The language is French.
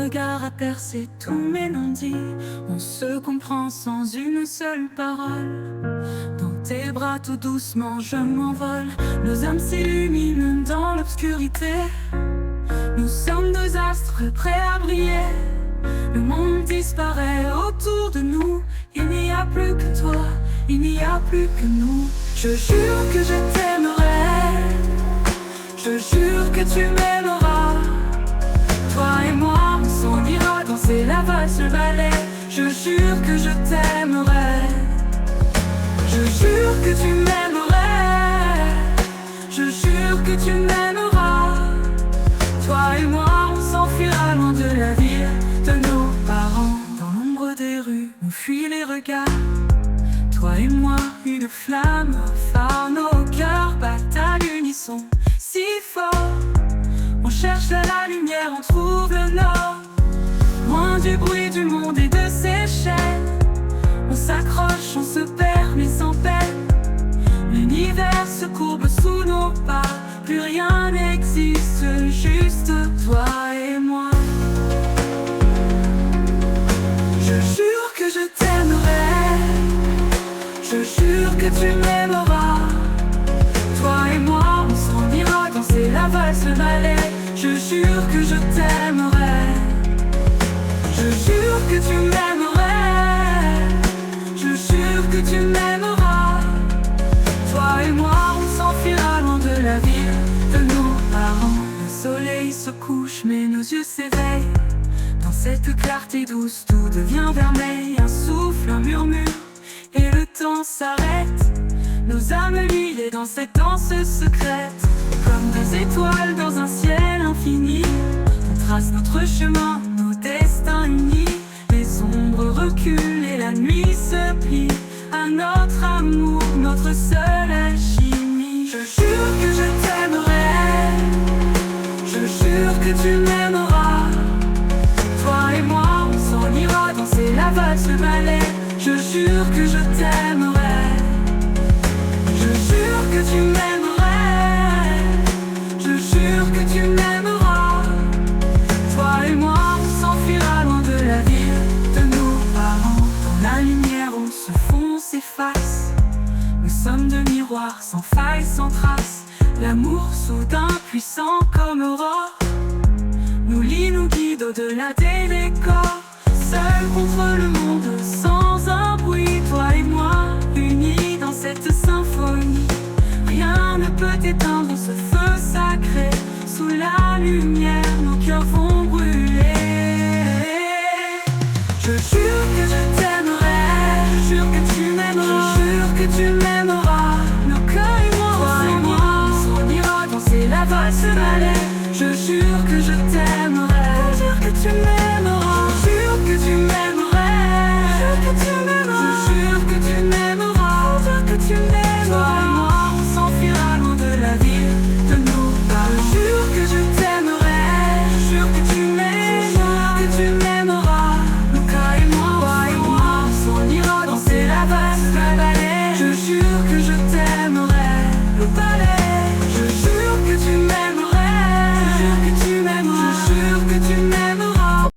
regard a percé tous mes non-dits. On se comprend sans une seule parole. Dans tes bras tout doucement je m'envole. Nos âmes s'illuminent dans l'obscurité. Nous sommes deux astres prêts à briller. Le monde disparaît autour de nous. Il n'y a plus que toi, il n'y a plus que nous. Je jure que je t'aimerai, je jure que tu m'aimeras. Toi et moi, on s'en ira danser la valse, le ballet. Je jure que je t'aimerai, je jure que tu m'aimerais, je jure que tu m'aimeras. Toi et moi, on s'enfuira loin de la ville, de nos parents. Dans l'ombre des rues, on fuit les regards. Toi et moi, une flamme, phare, nos cœurs battent à l'unisson si fort. On cherche la lumière, on trouve le nord. Loin du bruit du monde et de ses chaînes. On s'accroche, on se perd mais sans peine. L'univers se courbe sous nos pas. Plus rien n'existe, juste toi et moi. Je jure que je t'aimerai, je jure que tu m'aimeras. Toi et moi, on s'en ira danser la valse, le ballet. Je jure que je t'aimerai, je jure que tu m'aimerais, je jure que tu m'aimeras. Toi et moi, on s'enfuira loin de la ville, de nos parents. Le soleil se couche mais nos yeux s'éveillent. Dans cette clarté douce, tout devient vermeil. Un souffle, un murmure, et le temps s'arrête. Nos âmes liées dans cette danse secrète. Comme deux étoiles dans un ciel infini, on trace notre chemin, nos destins unis. Les ombres reculent et la nuit se plie à notre amour, notre seule alchimie. Je jure que je t'aimerai, je jure que tu m'aimeras. Toi et moi, on s'en ira danser la valse, le ballet. Je jure que je t'aimerai, je jure que tu m'aimerais, je jure que tu m'aimeras. Toi et moi, on s'enfuira loin de la ville, de nos parents. Dans la lumière où ce fond s'efface, nous sommes deux miroirs sans faille, sans trace. L'amour soudain, puissant comme aurore, nous lie, nous guide au-delà des décors. Seul contre le monde, sans un bruit, toi et moi, unis dans cette symphonie. Rien ne peut éteindre ce feu sacré. Sous la lumière, nos cœurs vont brûler. Je jure